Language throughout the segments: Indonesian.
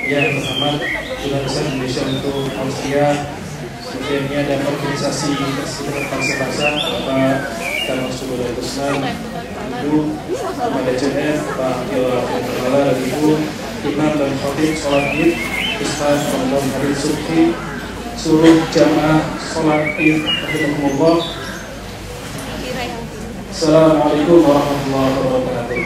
Yang pertama, Duta Besar Indonesia untuk Austria. Kemudian ini ada organisasi bangsa-bangsa, Bapak Darmas Subodaya Kusnan, Ibu Kepada JN, Pak Yola Kepala dan Ibu Imam dan Khotib Sholat Id, Ustaz Ramadan Hadid Subki, seluruh jamaah Sholat Id, Rahimahumullah. Assalamualaikum warahmatullahi wabarakatuh.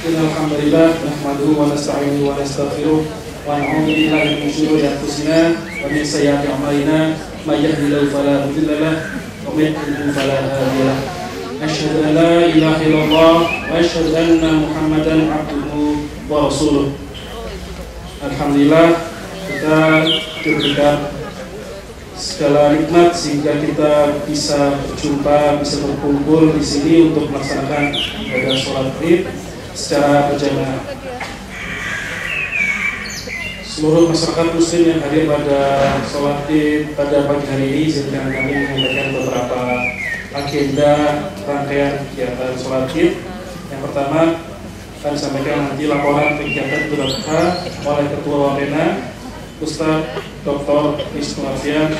Alhamdulillah, nahmaduhu wa nasta'inuhu wa nastaghfiruh wa na'udzu billahi min shururi anfusina wa min sayyiati a'malina may yahdihillahu fala mudilla lahu wa may yudlil fala hadiya lahu. Asyhadu an la ilaha illallah wa asyhadu anna Muhammadan abduhu wa rasuluh. Alhamdulillah, kita diberikan segala nikmat sehingga kita bisa berjumpa, bisa berkumpul di sini untuk melaksanakan ibadah sholat Id secara berjamaah. Seluruh masyarakat muslim yang hadir pada sholat Id pada pagi hari ini, izinkan kami menyampaikan beberapa agenda rangkaian kegiatan sholat Id. Yang pertama, akan disampaikan nanti laporan kegiatan Idul Adha oleh Ketua Wapena, Ustaz Dr. Wisnu Arfian.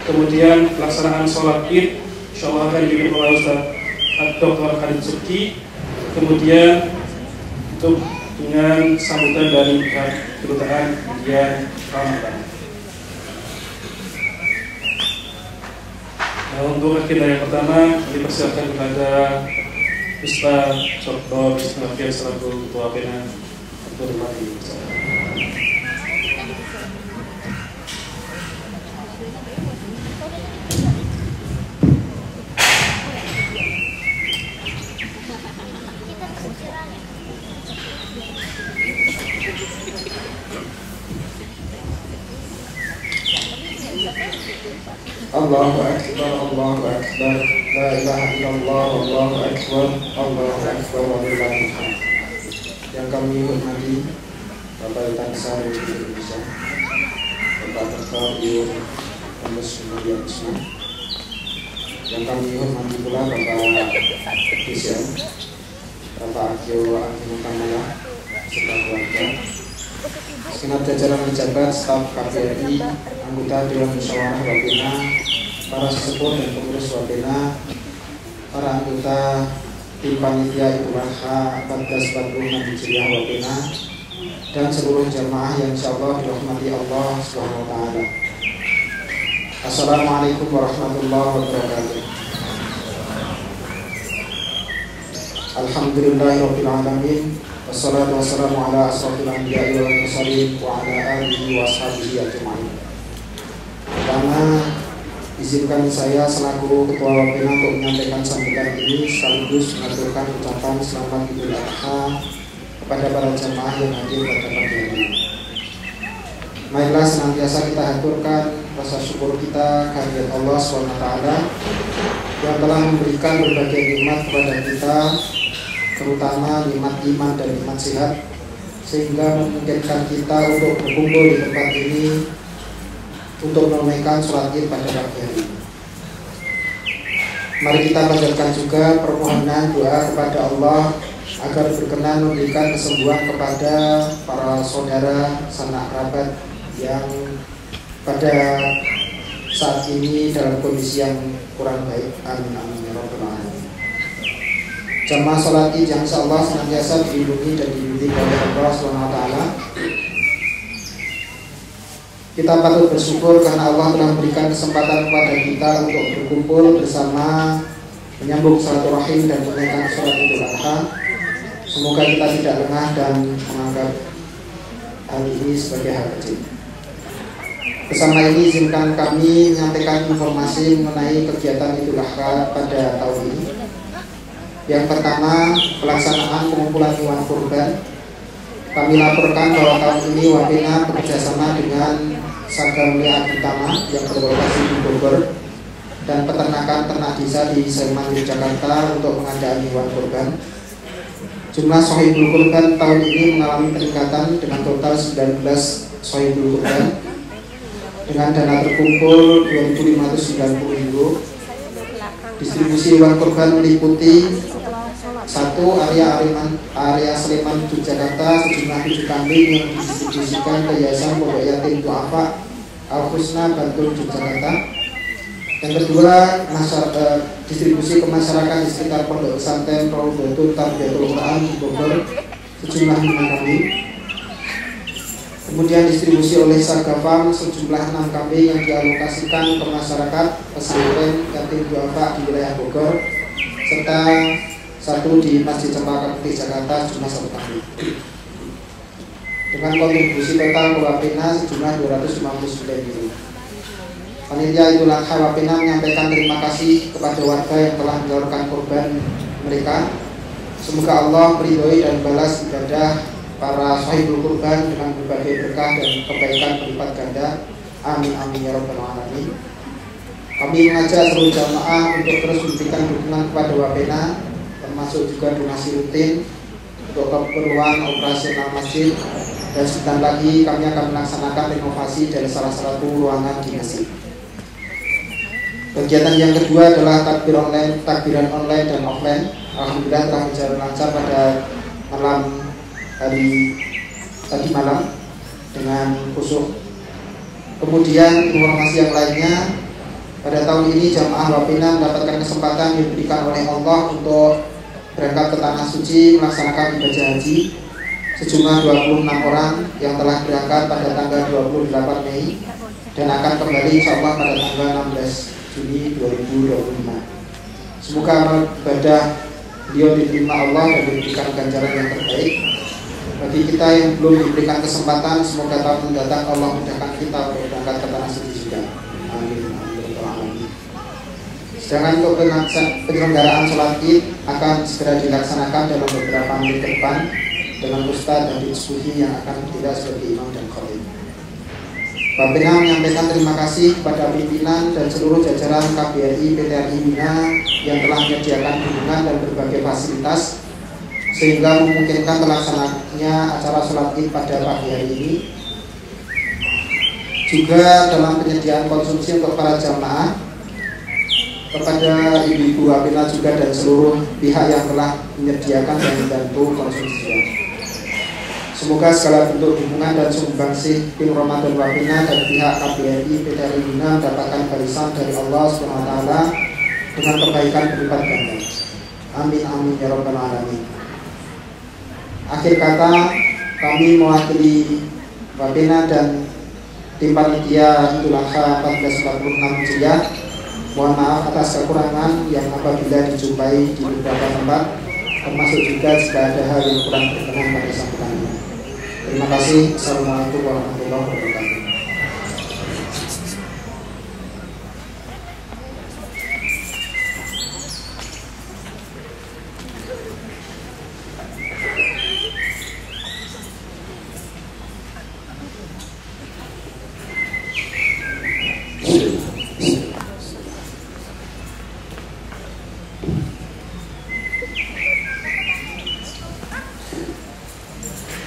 Kemudian pelaksanaan sholat Id insyaallah akan dipimpin oleh Ustaz Dr. Hadid Subki. Kemudian untuk dengan sambutan dari pihak kedutaan India Ramadan. Nah, untuk agenda yang pertama dipersilakan kepada Ustaz Dr. Wisnu Arfian selaku Ketua Wapena untuk dimulai. Allahu Akbar, Allahu Akbar, la ilaha illallah, Allahu Akbar, Allahu Akbar, walillahil hamd. Yang kami hormati Bapak Duta Besar Indonesia, Bapak Dr. Ibu Amos Mulia Kusman. Yang kami hormati pula Bapak DCM, Bapak Akio Akinutama serta keluarga, segenap jajaran pejabat, staf KBRI, anggota Dewan Musyawarah Wapena, para sesepuh dan pengurus Wapena, para anggota tim panitia Idul Adha 1446 Hijriah Wapena, dan seluruh jamaah yang insyaallah dirahmati Allah Subhanahu wa taala. Assalamualaikum warahmatullahi wabarakatuh. Alhamdulillahirabbil alamin. Wassalatu wassalamu ala asrofil anbiya'i wal mursalin wa ala alihi wa ashabihi ajma'in. Pertama, izinkan saya selaku Ketua Wapena untuk menyampaikan sambutan ini sekaligus mengaturkan ucapan selamat Idul Adha kepada para jamaah yang hadir pada pagi hari ini. Marilah senantiasa kita haturkan rasa syukur kita kehadirat Allah SWT yang telah memberikan berbagai nikmat kepada kita, terutama nikmat iman dan nikmat sehat, sehingga memungkinkan kita untuk berkumpul di tempat ini untuk menunaikan sholat Id pada pagi hari ini. Mari kita panjatkan juga permohonan doa kepada Allah agar berkenan memberikan kesembuhan kepada para saudara sanak kerabat yang pada saat ini dalam kondisi yang kurang baik. Amin amin ya rabbal alamin. Jamaah sholat Id yang insyaallah senantiasa dilindungi dan dibimbing oleh Allah Subhanahu wa taala. Kita patut bersyukur karena Allah telah memberikan kesempatan kepada kita untuk berkumpul bersama, menyambung silaturahim dan menunaikan sholat Idul Adha. Semoga kita tidak lengah dan menganggap hal ini sebagai hal kecil. Bersama ini izinkan kami menyampaikan informasi mengenai kegiatan Idul Adha pada tahun ini. Yang pertama, pelaksanaan pengumpulan hewan kurban. Kami laporkan bahwa tahun ini Wapena bekerjasama dengan Sagam Lihat Utama yang berlokasi di Bogor dan peternakan ternak desa di Sleman, Yogyakarta untuk pengadaan hewan kurban. Jumlah sohibul kurban tahun ini mengalami peningkatan dengan total 19 sohibul kurban dengan dana terkumpul 2.590 euro. Distribusi hewan kurban meliputi 1. area Sleman Yogyakarta sejumlah 7 kambing yang didistribusikan ke Yayasan Pondok Yatim Du'afa Al-Husna Bantul Yogyakarta. Yang kedua, distribusi ke masyarakat di sekitar Pondok Pesantren Raudatul Tarbiyatul Quran di Bogor sejumlah 5 kambing. Kemudian distribusi oleh Sagafam sejumlah 6 kambing yang dialokasikan ke masyarakat pesantren Yatim Du'afa di wilayah Bogor, serta 1 di Masjid Cempaka Putih Jakarta jumlah 1 kambing. Dengan kontribusi total ke Wapena sejumlah 259 euro. Panitia Idul Adha Wapena menyampaikan terima kasih kepada warga yang telah menyalurkan korban mereka. Semoga Allah meridhoi dan balas ibadah para sahibul kurban dengan berbagai berkah dan kebaikan berlipat ganda. Amin amin ya rabbal alamin. Kami mengajak seluruh jamaah untuk terus memberikan dukungan kepada Wapena, termasuk juga donasi rutin untuk keperluan operasional masjid, dan sebentar lagi kami akan melaksanakan renovasi dari salah satu ruangan di masjid. Kegiatan yang kedua adalah takbiran online dan offline. Alhamdulillah telah berjalan lancar pada hari tadi malam dengan khusyuk. Kemudian informasi yang lainnya, pada tahun ini jamaah Wapena mendapatkan kesempatan yang diberikan oleh Allah untuk berangkat ke Tanah Suci melaksanakan ibadah haji. Sejumlah 26 orang yang telah berangkat pada tanggal 28 Mei dan akan kembali insyaallah pada tanggal 16 Juni 2025. Semoga amal ibadah beliau diterima Allah dan diberikan ganjaran yang terbaik. Bagi kita yang belum diberikan kesempatan, semoga tahun mendatang Allah mudahkan kita untuk berangkat ke Tanah Suci juga. Amin. Sedangkan untuk penyelenggaraan sholat Id akan segera dilaksanakan dalam beberapa menit ke depan dengan ustaz dan diskusi yang akan bertindak sebagai imam dan khatib. Wapena menyampaikan terima kasih kepada pimpinan dan seluruh jajaran KBRI PTRI Bina yang telah menyediakan dukungan dan berbagai fasilitas sehingga memungkinkan terlaksananya acara sholat Id pada pagi hari ini. Juga dalam penyediaan konsumsi untuk para jamaah, kepada ibu-ibu Wapena juga dan seluruh pihak yang telah menyediakan dan membantu konsumsi. Semoga segala bentuk dukungan dan sumbangsih tim Ramadan Wapena dan pihak KBRI PTRI Bina mendapatkan barisan dari Allah SWT dengan kebaikan berlipat ganda. Amin amin ya rabbal alamin. Akhir kata, kami mewakili Wapena dan tim panitia Idul Adha 1446 Hijriah. Mohon maaf atas kekurangan yang apabila dijumpai di beberapa tempat, termasuk juga jika ada hal yang kurang berkenan pada sambutannya. Terima kasih. Assalamualaikum warahmatullahi wabarakatuh.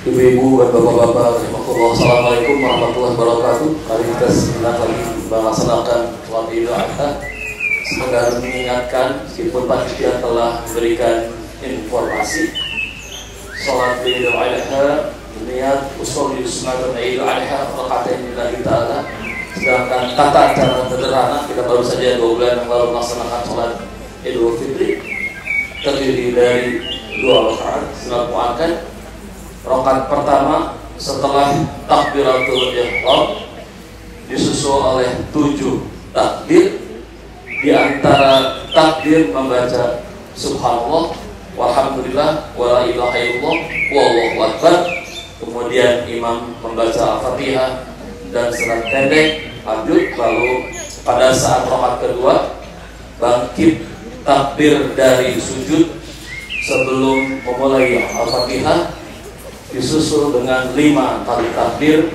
Ibu-ibu dan bapak-bapak, assalamualaikum warahmatullahi wabarakatuh. Hari kita senang lagi melaksanakan sholat Idul Adha. Semoga mengingatkan, meskipun panitia telah memberikan informasi, sholat Idul Adha niat usul di sunatan Idul Adha rakatain lillahi ta'ala Sedangkan tata cara sederhana, kita baru saja 2 bulan yang lalu melaksanakan sholat Idul Fitri, terdiri dari 2 rakaat sunat muakkad. Rakaat pertama setelah takbiratul ihram disusul oleh 7 takbir. Di antara takbir membaca subhanallah, walhamdulillah, wala ilaha illallah, wallahu akbar. Kemudian imam membaca Al-Fatihah dan surat pendek, lanjut. Lalu pada saat rakaat kedua bangkit takbir dari sujud sebelum memulai Al-Fatihah, disusul dengan 5 kali takbir.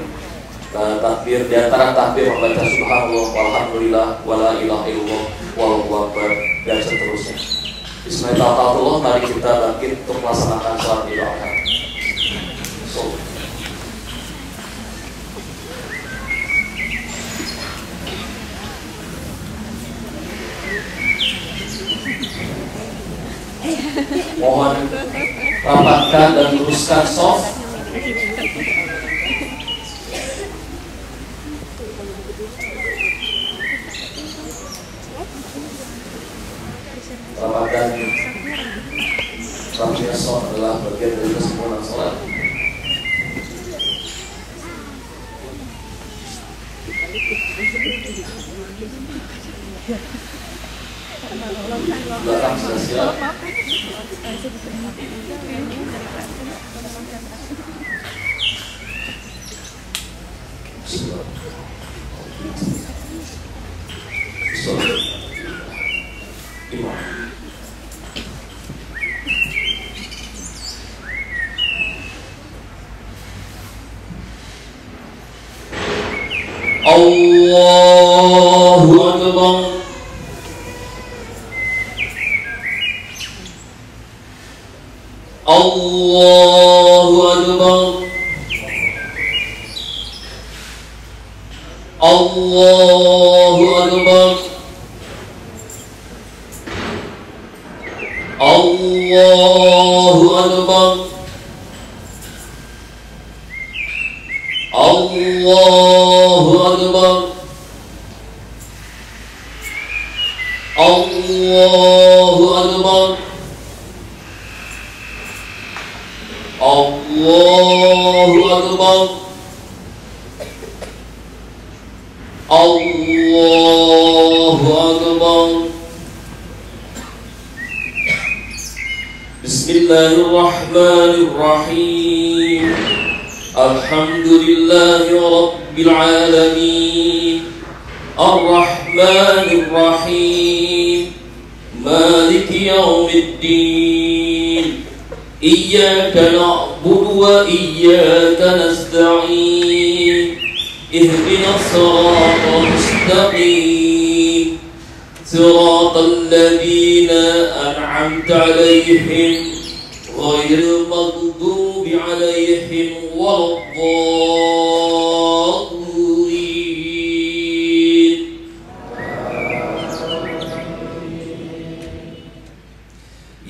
Takbir di antara takbir membaca subhanallah, walhamdulillah, wala ilaha illallah, wallahu akbar, dan seterusnya. Bismillahirrahmanirrahim. Mari kita bangkit untuk melaksanakan sholat Idul Adha. Mohon rapatkan dan luruskan shaf. Rapatkan rapatnya shaf adalah bagian dari kesempurnaan sholat. Belakang sudah siap. Allahu Akbar. Allahu Akbar. Allahu Akbar. Allahu Akbar. Allahu Akbar. Allahu Akbar. Allahu Akbar. Allahu Akbar. Bismillahirrahmanirrahim. Alhamdulillahi Rabbil Alamin, Ar-Rahmanir Rahim, Maliki Yawmiddin. Iyyaka na'budu wa iyyaka nasta'in. Ihdinas siratal mustaqim, siratal ladzina an'amta 'alaihim ghairil maghdubi 'alaihim waladdallin.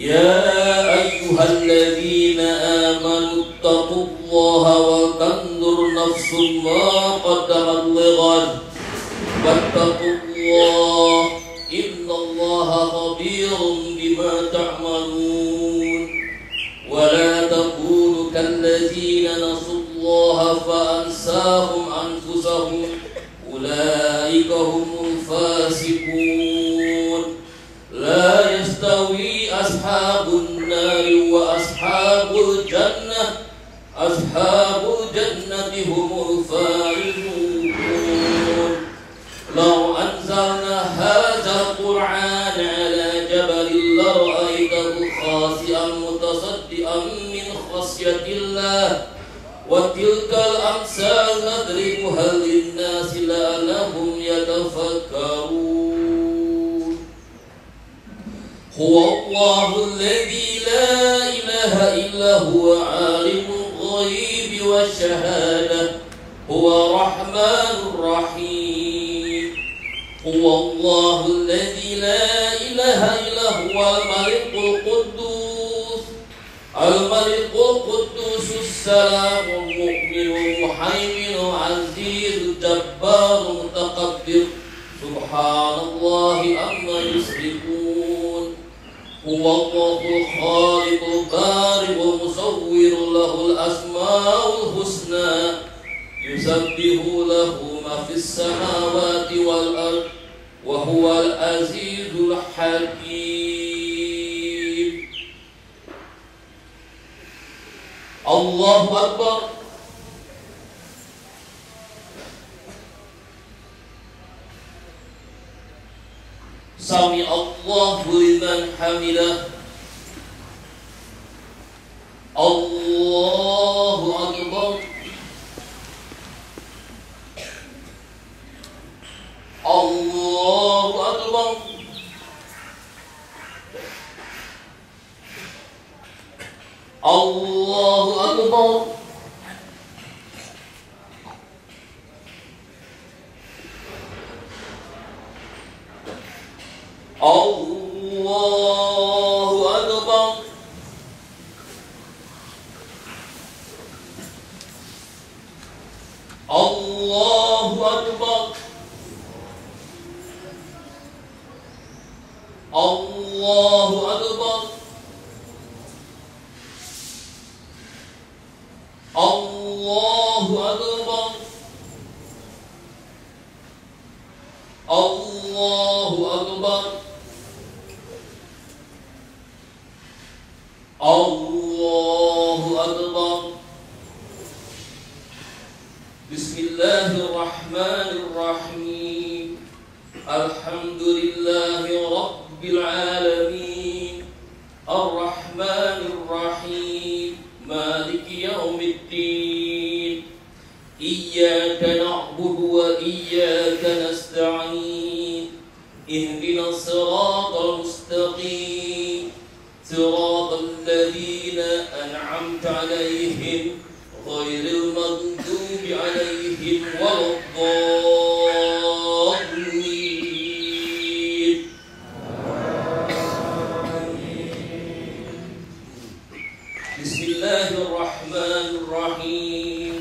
Ya ayyuhalladzina amanu taqullaha wa tanzur nafsum ma qaddamat lighad wattaqullaha innallaha khabirun bima ta'malun. ولا تكونوا كالذين نسوا الله فأنساهم أنفسهم أولئك هم الفاسقون. لا يستوي أصحاب النار وأصحاب الجنة. أصحاب الجنة هم الفائزون. لو أنزلنا هذا القرآن على جبل لرأيته خاشعا متصدعا من خشية الله. وتلك الأمثال نضربها للناس لعلهم يتفكرون. هو الله الذي لا إله إلا هو عالم الغيب والشهادة هو الرحمن الرحيم. هو الله الذي لا إله إلا هو الملك القدوس السلام المؤمن المهيمن العزيز الجبار المتقدم Subhanallahi amma yushrikun. Huwallahul khaliqul bari'ul musawwirul lahul asmaul husna. Yusabbihu lahu ma fis samawati wal ard wa huwal azizul hakim. Allahu Akbar. Sami Allahu liman hamidah. Allahu Akbar. Allahu Akbar. Allahu Akbar. Allahu Akbar. Allahu Akbar. Allahu Akbar. Allahu Akbar. Allahu Akbar. Allahu Akbar. Bismillahirrahmanirrahim. Alhamdulillahi Rabbil alamin. Ar-Rahmanir Rahim. Maliki yaumiddin. Iyyaka na'budu wa iyyaka nasta'in. Ihdinas siratal mustaqim. Siratal ladzina an'amta 'alaihim ghairil maghdubi 'alaihim waladdallin. Bismillahirrahmanirrahim.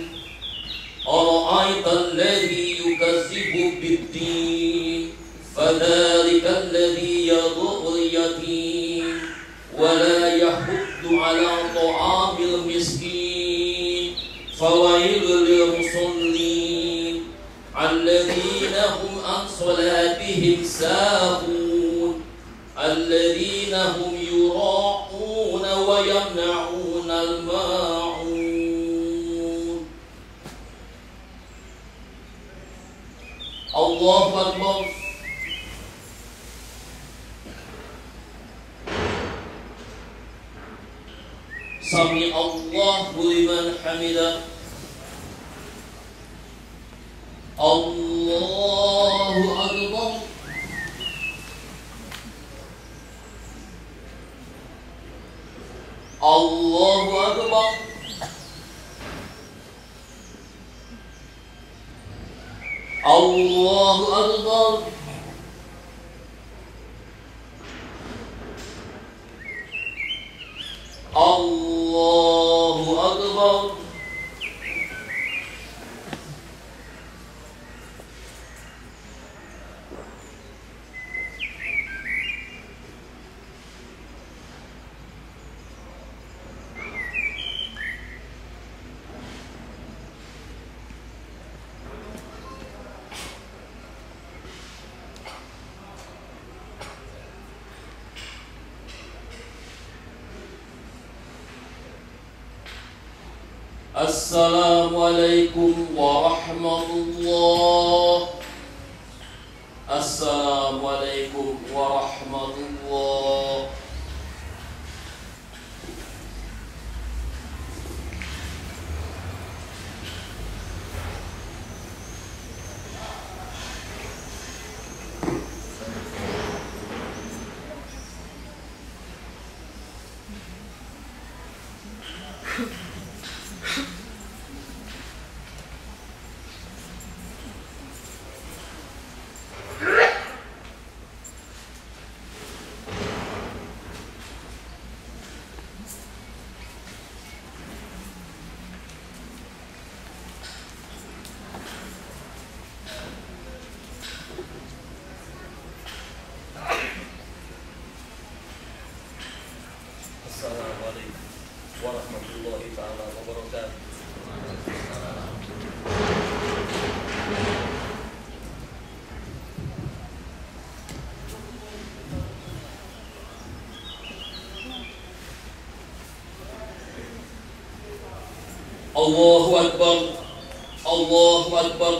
Ara'aital ladzi yukazzibu bid-din, fadzalika alladzi yad'ul yatim wa la yahuddu 'ala ta'amil miskin. Fawailul lil musallin alladzina hum an salatihim sahun alladzina hum yura'una wa yamna'una al-ma'un. Allahu Akbar. Sami Allahu liman hamidah. Allahu Akbar. Allahu Akbar. Allahu Akbar. Allahu Akbar. Assalamualaikum warahmatullah. Assalamualaikum warahmatullah. Allahu Akbar, Allahu Akbar,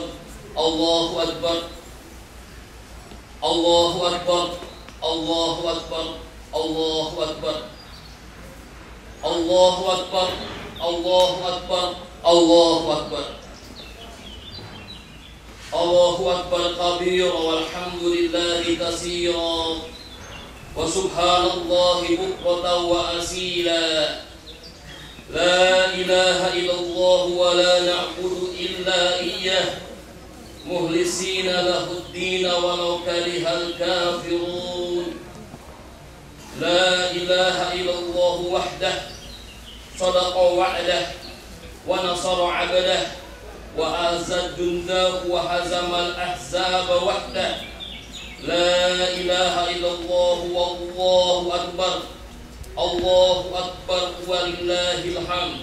Allahu Akbar, Allahu Akbar, Allahu Akbar, Allahu Akbar, Allahu Akbar, Allahu Akbar, Allahu Akbar, Allahu Akbar kabira walhamdulillahi katsira wa subhanallahi bukratan wa asila. La ilaha illallah wa la na'budu illa iyyah muhlisina lahuddin walau karihal kafirun. La ilaha illallah wahdah sadaqa wa'dah wa nasara 'abdah wa azad jundahu wa hazamal ahzaba wahdah. La ilaha illallah wallahu akbar, Allahu akbar walillahil hamd.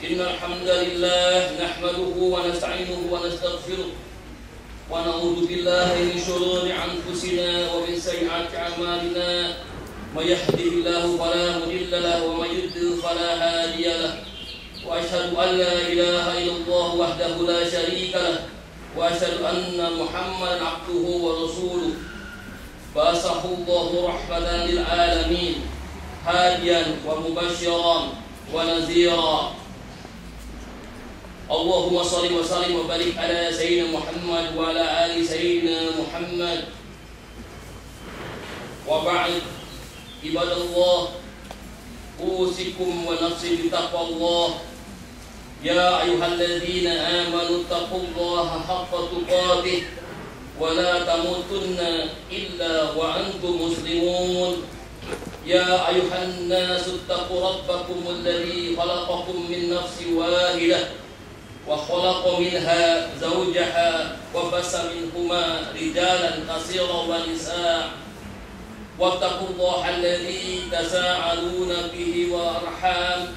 Innal hamdalillah nahmaduhu wa nasta'inuhu wa nastaghfiruh wa na'udzu billahi min shururi anfusina wa min sayyiati a'malina. May yahdihillahu fala mudilla lahu wa may yudlil fala hadiya lahu. Wa asyhadu an la ilaha illallah wahdahu la syarika lahu wa asyhadu anna Muhammadan abduhu wa rasuluh. Basahu Allahu rahmatan lil alamin hadiyan wa mubasyiran wa nazira. Allahumma shalli wa sallim wa barik ala sayyidina Muhammad wa ala ali sayyidina Muhammad. Wa ba'd, ibadallah, usikum wa nafsi bi taqwallah. Ya ayyuhalladzina amanu taqullaha haqqa tuqatih wa la tamutunna illa wa antum muslimun. Ya ayuhan nasu taqu rabbakum alladhi khalaqakum min nafsin wahidah wa khalaqa minha zawjaha wa bassa minhuma rijalan katsiran wa nisaa. Wattaqullaha alladhi tasaaluna bihi wa arham,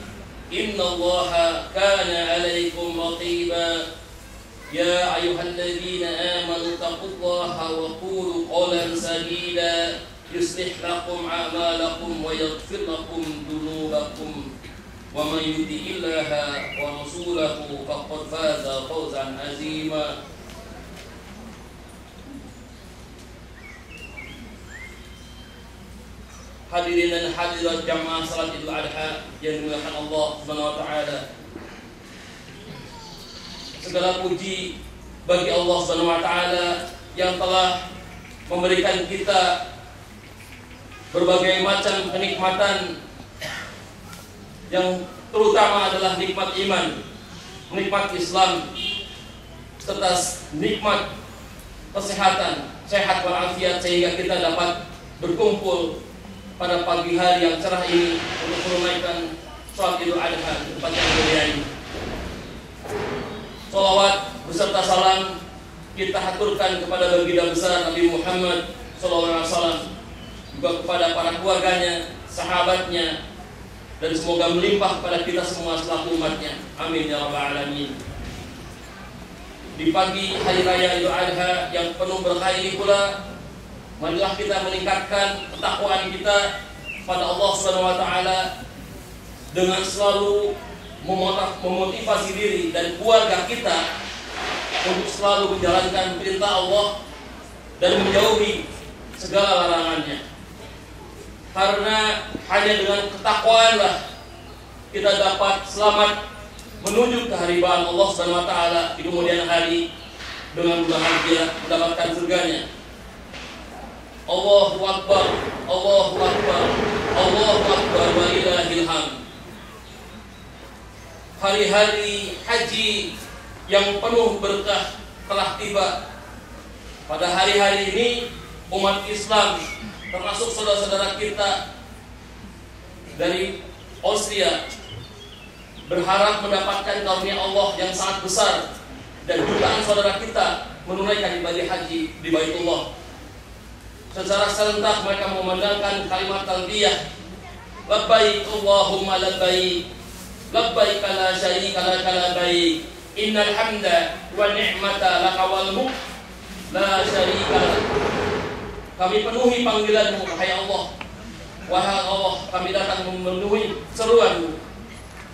innallaha kana 'alaykum raqiba. Ya ayyuhalladzina amanu taqullaha wa qulu qawlan sadida yuslih lakum a'malakum wa yaghfir lakum dhunubakum wa man yuti'illaha wa rasulahu faqad faza fawzan 'azima. Hadirin dan hadirat jamaah salat Idul Adha yang dimuliakan Allah Subhanahu wa taala. Segala puji bagi Allah Subhanahu wa taala yang telah memberikan kita berbagai macam kenikmatan, yang terutama adalah nikmat iman, nikmat Islam, serta nikmat kesehatan, sehat walafiat, sehingga kita dapat berkumpul pada pagi hari yang cerah ini untuk menunaikan sholat Idul Adha di tempat yang mulia ini. Sholawat beserta salam kita haturkan kepada baginda besar Nabi Muhammad SAW, juga kepada para keluarganya, sahabatnya, dan semoga melimpah pada kita semua selaku umatnya. Amin ya rabbal alamin. Di pagi hari raya Idul Adha yang penuh berkah ini pula, marilah kita meningkatkan ketakwaan kita pada Allah Subhanahu wa taala dengan selalu memotivasi diri dan keluarga kita untuk selalu menjalankan perintah Allah dan menjauhi segala larangannya. Karena hanya dengan ketakwaanlah kita dapat selamat menuju keharibaan Allah Subhanahu wa taala di kemudian hari dengan bahagia mendapatkan surganya. Allahu akbar, Allahu akbar, Allahu akbar walillahil hamd. Hari-hari haji yang penuh berkah telah tiba. Pada hari-hari ini umat Islam termasuk saudara-saudara kita dari Austria berharap mendapatkan karunia Allah yang sangat besar, dan jutaan saudara kita menunaikan ibadah haji di Baitullah. Secara serentak mereka memandangkan kalimat talbiyah, labbaik Allahumma labbaik, labbaik la syarika laka labbaik, innal hamda wa ni'mata laka wal mulk la syarika lak. Kami penuhi panggilanmu, wahai Allah. Wahai Allah, kami datang memenuhi seruanmu.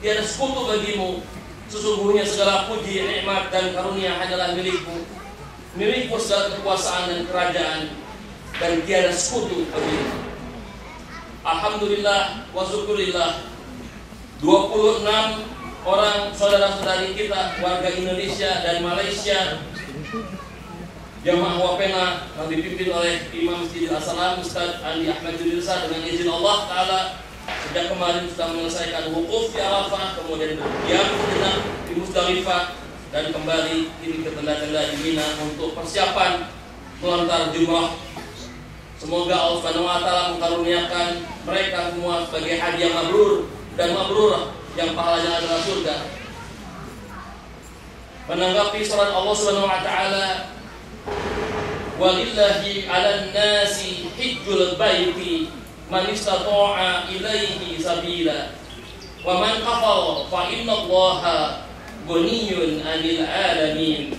tiada sekutu bagimu. Sesungguhnya segala puji, nikmat dan karunia hanyalah milikmu. Milikmu segala kekuasaan dan kerajaan, dan tiada sekutu bagimu. Alhamdulillah wa syukurillah, 26 orang saudara-saudari kita warga Indonesia dan Malaysia, jamaah Wapena yang dipimpin oleh Imam Masjidil Assalam Ustaz Andi Ahmad Judirsa, dengan izin Allah Ta'ala sejak kemarin sudah menyelesaikan wukuf di Arafah, kemudian berdiam sejenak di Musdalifah, dan kembali kini ke tenda-tenda di Mina untuk persiapan melontar jumrah. Semoga Allah Subhanahu wa Ta'ala mengkaruniakan mereka semua sebagai hadiah mabrur dan mabrurah yang pahalanya adalah surga. Menanggapi surat Allah Subhanahu wa Ta'ala, walillahi 'alan nasi hijjul baiti man istata'a ilaihi sabila wa man kafara fa innallaha ghaniyyun 'anil 'alamin.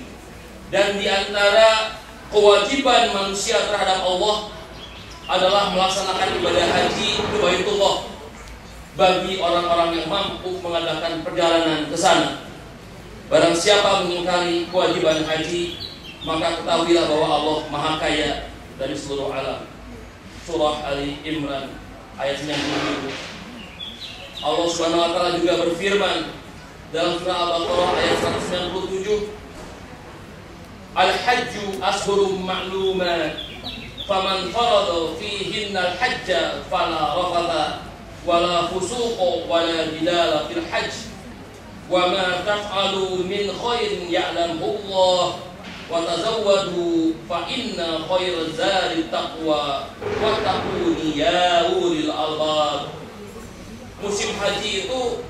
Dan di antara kewajiban manusia terhadap Allah adalah melaksanakan ibadah haji ke Baitullah bagi orang-orang yang mampu mengadakan perjalanan ke sana. Barang siapa mengingkari kewajiban haji, maka ketahuilah bahwa Allah Maha Kaya dari seluruh alam. Surah Ali Imran ayat 97. Allah Subhanahu wa Ta'ala juga berfirman dalam surah Al-Baqarah ayat 197, Al-Hajju ashhurum ma'lumat faman farada fihinna al-hajja fala rafatha wala fusuqa wala jidala fil hajj wa ma taf'alu min khairin ya'lamhu Allah wa tazawwadu fa inna khairaz zadi taqwa wa taquni ya ulil albab. Musim haji itu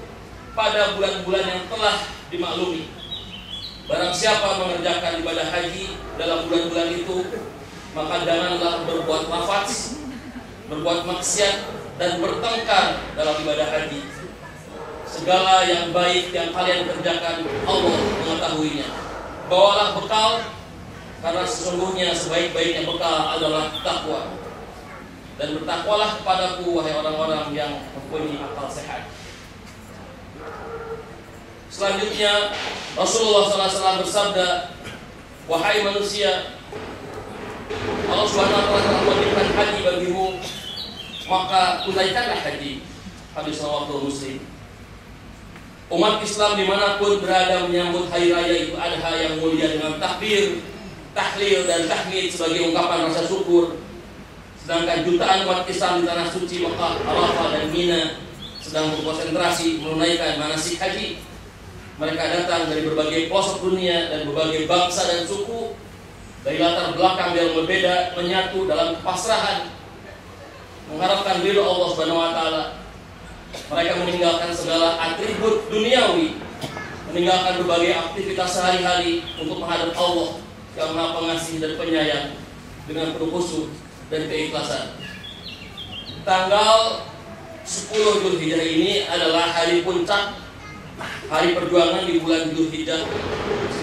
pada bulan-bulan yang telah dimaklumi. Barang siapa mengerjakan ibadah haji dalam bulan-bulan itu, maka janganlah berbuat rafats, berbuat maksiat, dan bertengkar dalam ibadah haji. Segala yang baik yang kalian kerjakan, Allah mengetahuinya. Bawalah bekal, karena sesungguhnya sebaik-baiknya bekal adalah takwa. Dan bertakwalah kepadaku, wahai orang-orang yang mempunyai akal sehat. Selanjutnya Rasulullah SAW bersabda, wahai manusia, Allah Subhanahu wa Ta'ala telah mewajibkan haji bagimu, maka tunaikanlah haji. Hadis riwayat Muslim. Umat Islam dimanapun berada menyambut hari raya Idul Adha yang mulia dengan takbir, tahlil, dan tahmid sebagai ungkapan rasa syukur. Sedangkan jutaan umat Islam di tanah suci Mekah, Arafah, dan Mina sedang berkonsentrasi menunaikan manasik haji. Mereka datang dari berbagai pelosok dunia dan berbagai bangsa dan suku, dari latar belakang yang berbeda, menyatu dalam kepasrahan, mengharapkan ridho Allah Subhanahu wa Ta'ala. Mereka meninggalkan segala atribut duniawi, meninggalkan berbagai aktivitas sehari-hari untuk menghadap Allah yang Maha Pengasih dan Penyayang dengan penuh khusyuk dan keikhlasan. Tanggal 10 Dzulhijjah ini adalah hari puncak, hari perjuangan di bulan Dzulhijjah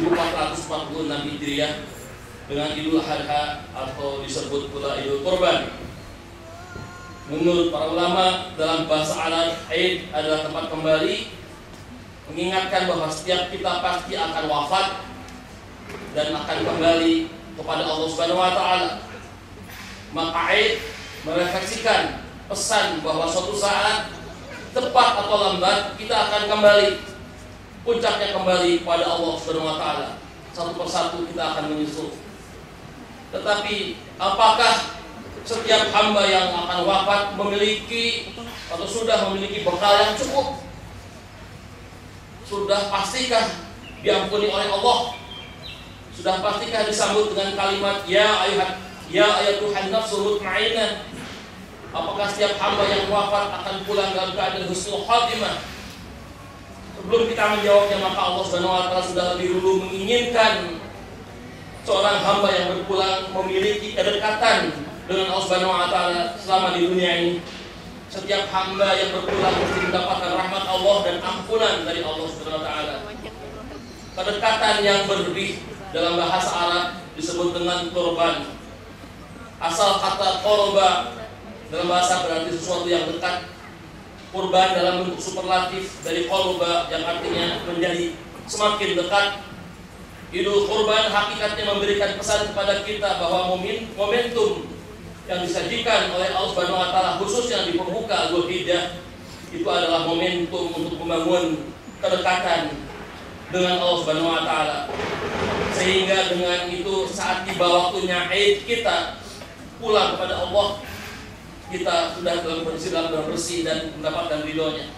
1446 Hijriah dengan Idul Adha atau disebut pula Idul Kurban. Menurut para ulama, dalam bahasa Arab, Aid adalah tempat kembali, mengingatkan bahwa setiap kita pasti akan wafat dan akan kembali kepada Allah Subhanahu wa Ta'ala. Maka Aid merefleksikan pesan bahwa suatu saat, tepat atau lambat, kita akan kembali, puncaknya kembali pada Allah Subhanahu wa Ta'ala. Satu persatu kita akan menyusul. Tetapi apakah setiap hamba yang akan wafat memiliki atau sudah memiliki bekal yang cukup? Sudah pastikah diampuni oleh Allah? Sudah pastikah disambut dengan kalimat ya ayatuhan nafsul mutmainnah? Apakah setiap hamba yang wafat akan pulang dalam keadaan husnul khatimah? Sebelum kita menjawabnya, maka Allah Subhanahu wa Ta'ala sudah lebih dulu menginginkan seorang hamba yang berpulang memiliki kedekatan dengan Allah Subhanahu wa Ta'ala selama di dunia ini. Setiap hamba yang berpulang mesti mendapatkan rahmat Allah dan ampunan dari Allah Subhanahu wa Ta'ala. Kedekatan yang berlebih dalam bahasa Arab disebut dengan qurban. Asal kata qurba dalam bahasa berarti sesuatu yang dekat. kurban dalam bentuk superlatif dari qurba yang artinya menjadi semakin dekat. Idul Kurban hakikatnya memberikan pesan kepada kita bahwa momentum yang disajikan oleh Allah Subhanahu wa taala khususnya di pembuka Dzulhijjah itu adalah momentum untuk membangun kedekatan dengan Allah Subhanahu wa taala. Sehingga dengan itu saat tiba waktunya Id kita pulang kepada Allah, kita sudah dalam kondisi dalam bersih dan mendapatkan ridhonya.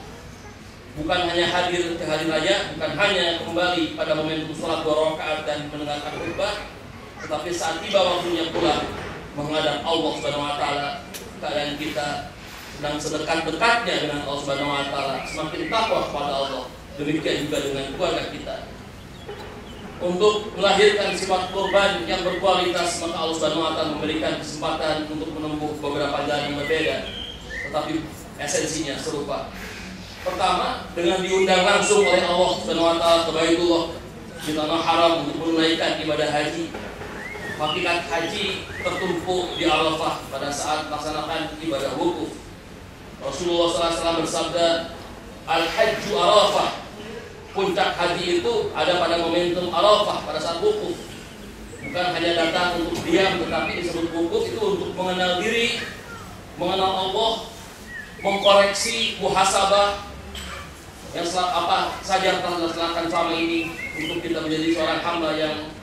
Bukan hanya hadir ke hari raya, bukan hanya kembali pada momentum sholat 2 rakaat dan mendengarkan khutbah, tetapi saat tiba waktunya pulang menghadap Allah Subhanahu wa taala, keadaan kita sedang sedekat-dekatnya dengan Allah Subhanahu wa taala, semakin takwa kepada Allah. Demikian juga dengan keluarga kita. Untuk melahirkan sifat kurban yang berkualitas, maka Allah Subhanahu wa taala memberikan kesempatan untuk menempuh beberapa jalan yang berbeda, tetapi esensinya serupa. Pertama, dengan diundang langsung oleh Allah Subhanahu wa taala ke Baitullah di tanah haram untuk menunaikan ibadah haji. Hakikat haji tertumpu di Arafah pada saat melaksanakan ibadah wukuf. Rasulullah SAW bersabda, Al-Hajju Arafah. Puncak haji itu ada pada momentum Arafah, pada saat wukuf. Bukan hanya datang untuk diam, tetapi disebut wukuf itu untuk mengenal diri, mengenal Allah, mengkoreksi muhasabah yang apa saja yang telah dilaksanakan selama ini untuk kita menjadi seorang hamba yang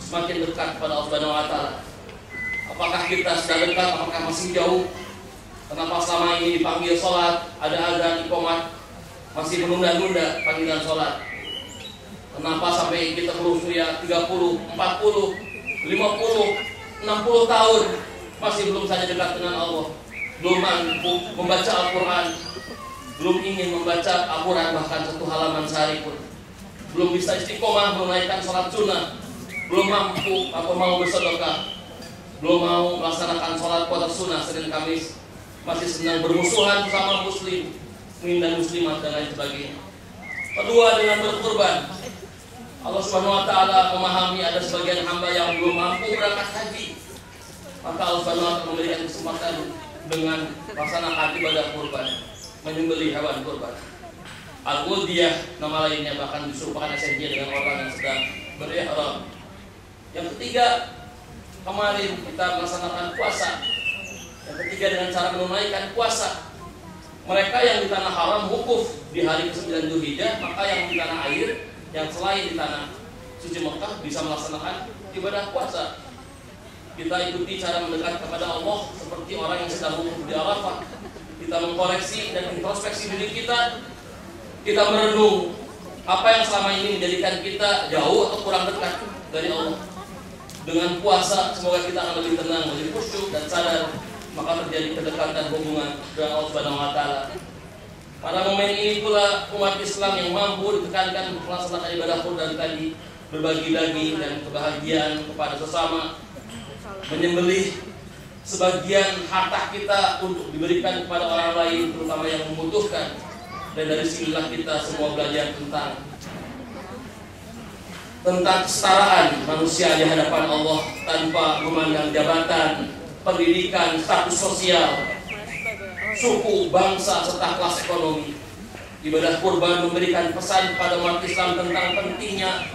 semakin dekat kepada Allah Subhanahu wa taala. Apakah kita sudah dekat, apakah masih jauh? Kenapa selama ini dipanggil sholat, ada azan, iqamat, masih menunda-nunda panggilan sholat? Kenapa sampai kita berusia 30, 40, 50, 60 tahun masih belum saja dekat dengan Allah, belum mampu membaca Al-Quran, belum ingin membaca Al-Quran bahkan 1 halaman sehari pun, belum bisa istiqomah menunaikan sholat sunnah, belum mampu atau mau bersedekah, belum mau melaksanakan sholat puasa sunnah Senin Kamis, masih senang bermusuhan bersama muslim, menghindar muslimat dan lain sebagainya. Kedua, dengan berkurban. Allah Subhanahu wa taala memahami ada sebagian hamba yang belum mampu berangkat haji, maka Allah Subhanahu wa taala memberikan kesempatan dengan melaksanakan ibadah kurban, menyembelih hewan kurban. Al-Udhiyah nama lainnya, bahkan diserupakan esensinya dengan orang yang sedang berihram. Yang ketiga, kemarin kita melaksanakan puasa. Yang ketiga, dengan cara menunaikan puasa. Mereka yang di tanah haram wukuf di hari ke-9 Dzulhijjah, maka yang di tanah air, yang selain di tanah suci Mekah bisa melaksanakan ibadah puasa. Kita ikuti cara mendekat kepada Allah seperti orang yang sedang wukuf di Arafah. Kita mengkoreksi dan introspeksi diri kita. Kita merenung apa yang selama ini menjadikan kita jauh atau kurang dekat dari Allah. Dengan puasa semoga kita akan lebih tenang, lebih khusyuk dan sadar, maka terjadi kedekatan hubungan dengan Allah Subhanahu wa taala. Pada momen ini pula umat Islam yang mampu ditekankan untuk melaksanakan ibadah kurban tadi, berbagi daging dan kebahagiaan kepada sesama, menyembelih sebagian harta kita untuk diberikan kepada orang lain, terutama yang membutuhkan. Dan dari sinilah kita semua belajar tentang kesetaraan manusia di hadapan Allah tanpa memandang jabatan, pendidikan, status sosial, suku, bangsa, serta kelas ekonomi. Ibadah kurban memberikan pesan kepada umat Islam tentang pentingnya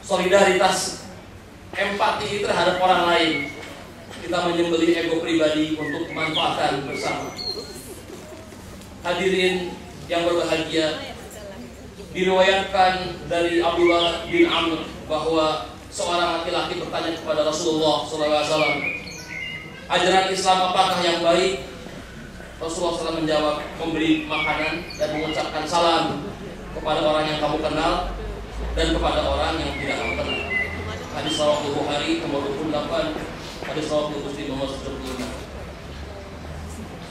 solidaritas, empati terhadap orang lain. Kita menyembelih ego pribadi untuk kemanfaatan bersama. Hadirin yang berbahagia, diriwayatkan dari Abdullah bin Amr bahwa seorang laki-laki bertanya kepada Rasulullah SAW, ajaran Islam apakah yang baik? Rasulullah SAW menjawab, memberi makanan dan mengucapkan salam kepada orang yang kamu kenal dan kepada orang yang tidak kamu kenal. Hadis riwayat Bukhari nomor 28, hadis riwayat Muslim nomor 76.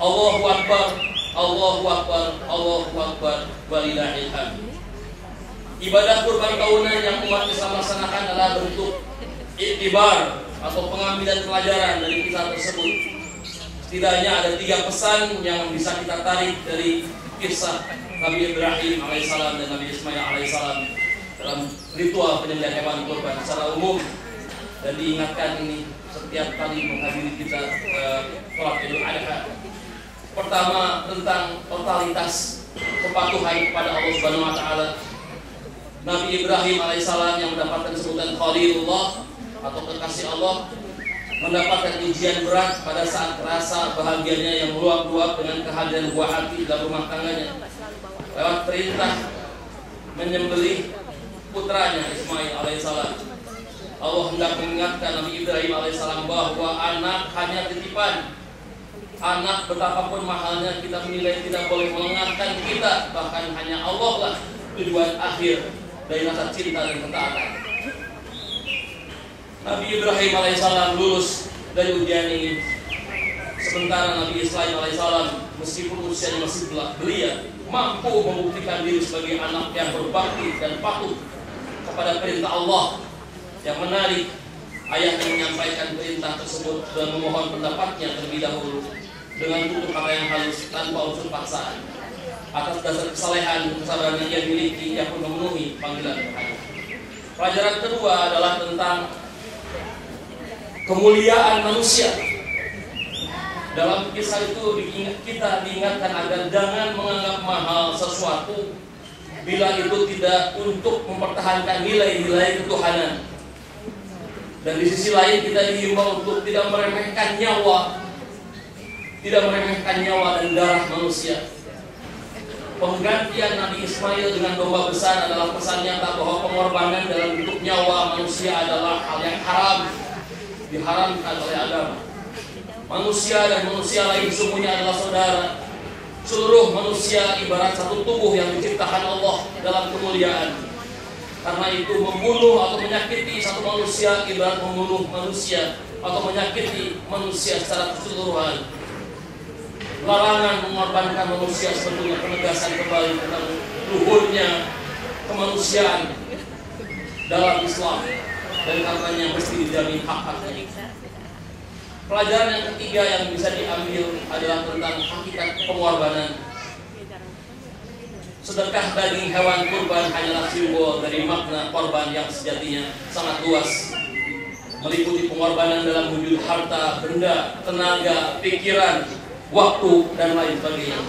Allahu Akbar, Allahu Akbar, Allahu Akbar, walillahil hamd. Ibadah kurban tahunan yang umat Islam laksanakan adalah bentuk iktibar atau pengambilan pelajaran dari kisah tersebut. Setidaknya ada 3 pesan yang bisa kita tarik dari kisah Nabi Ibrahim alaihissalam dan Nabi Ismail alaihissalam dalam ritual penyembelihan hewan kurban secara umum, dan diingatkan ini setiap kali menghadiri kita sholat Idul Adha. Pertama, tentang totalitas kepatuhan kepada Allah Subhanahu wa taala. Nabi Ibrahim alaihissalam yang mendapatkan sebutan Khalilullah atau kekasih Allah mendapatkan ujian berat pada saat rasa bahagianya yang meluap-luap dengan kehadiran buah hati dalam rumah tangganya. Lewat perintah menyembelih putranya Ismail alaihissalam, Allah hendak mengingatkan Nabi Ibrahim alaihissalam bahwa anak hanya titipan. Anak betapapun mahalnya kita menilai tidak boleh melengahkan kita, bahkan hanya Allah lah tujuan akhir dari rasa cinta dan ketaatan. Nabi Ibrahim alaihissalam lulus dari ujian ini, sementara Nabi Ismail alaihissalam meskipun usianya masih belia mampu membuktikan diri sebagai anak yang berbakti dan patuh kepada perintah Allah. Yang menarik, ayahnya menyampaikan perintah tersebut dan memohon pendapatnya terlebih dahulu dengan tutur kata yang halus tanpa unsur paksaan. Atas dasar kesalehan dan kesabaran yang ia miliki, ia pun memenuhi panggilan Tuhan. Pelajaran kedua adalah tentang kemuliaan manusia. Dalam kisah itu kita diingatkan agar jangan menganggap mahal sesuatu bila itu tidak untuk mempertahankan nilai-nilai ketuhanan. Dan di sisi lain kita dihimbau untuk tidak meremehkan nyawa, dan darah manusia. Penggantian Nabi Ismail dengan domba besar adalah pesan nyata bahwa pengorbanan dalam bentuk nyawa manusia adalah hal yang haram, diharamkan oleh agama. Manusia dan manusia lain semuanya adalah saudara. Seluruh manusia ibarat satu tubuh yang diciptakan Allah dalam kemuliaan. Karena itu membunuh atau menyakiti satu manusia ibarat membunuh manusia atau menyakiti manusia secara keseluruhan. Larangan mengorbankan manusia sebetulnya penegasan kembali tentang luhurnya kemanusiaan dalam Islam, dan karenanya mesti dijamin hak-haknya. Pelajaran yang ketiga yang bisa diambil adalah tentang hakikat pengorbanan. Sedekah daging hewan kurban hanyalah simbol dari makna korban yang sejatinya sangat luas, meliputi pengorbanan dalam wujud harta, benda, tenaga, pikiran, waktu, dan lain sebagainya.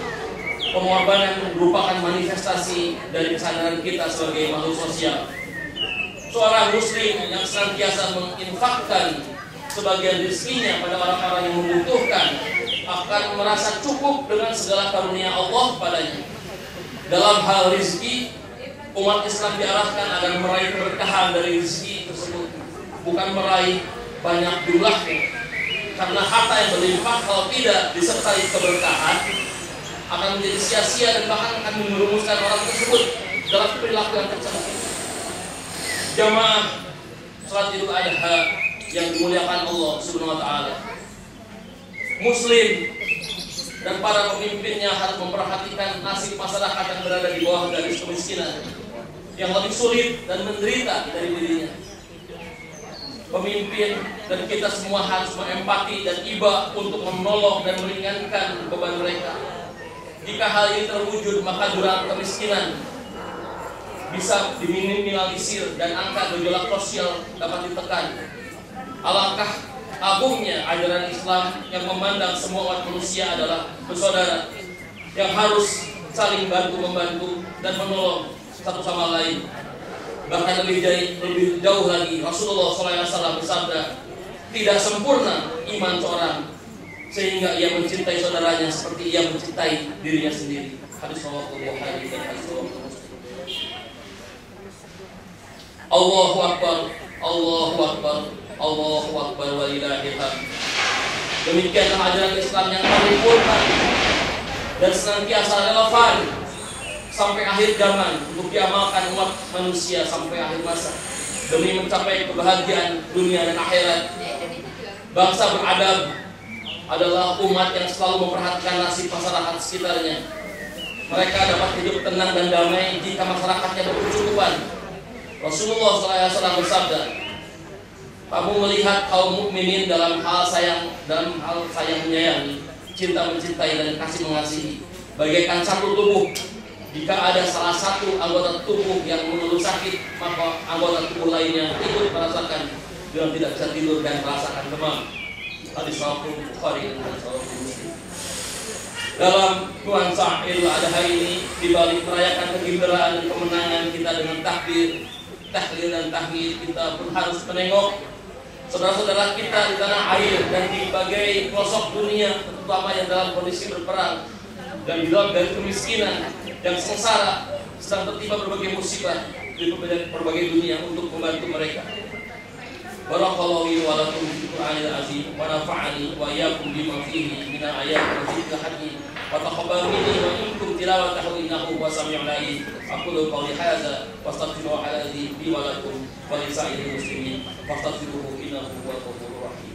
Pengorbanan merupakan manifestasi dari kesadaran kita sebagai makhluk sosial. Seorang muslim yang senantiasa menginfakkan sebagian rezekinya pada orang-orang yang membutuhkan akan merasa cukup dengan segala karunia Allah padanya. Dalam hal rezeki, umat Islam diarahkan agar meraih keberkahan dari rezeki tersebut, bukan meraih banyak jumlahnya. Karena harta yang berlimpah kalau tidak disertai keberkahan akan menjadi sia-sia dan bahkan akan merumuskan orang tersebut dalam perilaku yang tercela. Jamaah salat Idul Adha yang dimuliakan Allah Subhanahu wa taala. Muslim dan para pemimpinnya harus memperhatikan nasib masyarakat yang berada di bawah garis kemiskinan, yang lebih sulit dan menderita dari dirinya. Pemimpin dan kita semua harus mengempati dan iba untuk menolong dan meringankan beban mereka. Jika hal ini terwujud, maka jurang kemiskinan bisa diminimalisir dan angka gejolak sosial dapat ditekan. Alangkah agungnya ajaran Islam yang memandang semua umat manusia adalah bersaudara, yang harus saling bantu-membantu dan menolong satu sama lain. Bahkan lebih jauh lagi, Rasulullah SAW bersabda, tidak sempurna iman seorang sehingga ia mencintai saudaranya seperti ia mencintai dirinya sendiri. Hadis riwayat Bukhari dan hadis riwayat Muslim. Allahu Akbar, Allahu Akbar, Allahu Akbar walillahil hamd. Demikianlah ajaran Islam yang paripurna dan senantiasa relevan sampai akhir zaman untuk diamalkan umat manusia sampai akhir masa demi mencapai kebahagiaan dunia dan akhirat. Bangsa beradab adalah umat yang selalu memperhatikan nasib masyarakat sekitarnya. Mereka dapat hidup tenang dan damai jika masyarakatnya berkecukupan. Rasulullah SAW bersabda, kamu melihat kaum mukminin dalam hal sayang menyayangi, cinta mencintai dan kasih mengasihi, bagaikan satu tubuh. Jika ada salah satu anggota tubuh yang mengeluh sakit, maka anggota tubuh lainnya ikut merasakan dengan tidak bisa tidur dan merasakan demam. Hadis riwayat Bukhari dan hadis riwayat Muslim. dalam nuansa Idul Adha ini, di balik merayakan kegembiraan dan kemenangan kita dengan takbir, tahlil dan tahmid, kita pun harus menengok saudara-saudara kita di tanah air dan di berbagai pelosok dunia, terutama yang dalam kondisi berperang dan di dalam dari kemiskinan yang sengsara, sedang tertimpa berbagai musibah di berbagai dunia, untuk membantu mereka. Barakallahu li wa lakum fil Qur'anil azim wa nafa'ani wa iyyakum bima fihi min al-ayati wa dzikril hakim wa taqabbal minni wa minkum tilawatahu innahu huwas samiul alim. Aqulu qawli hadza wa astaghfiru li wa lakum wa li sa'iril muslimin fastaghfiruhu innahu huwal ghafurur rahim.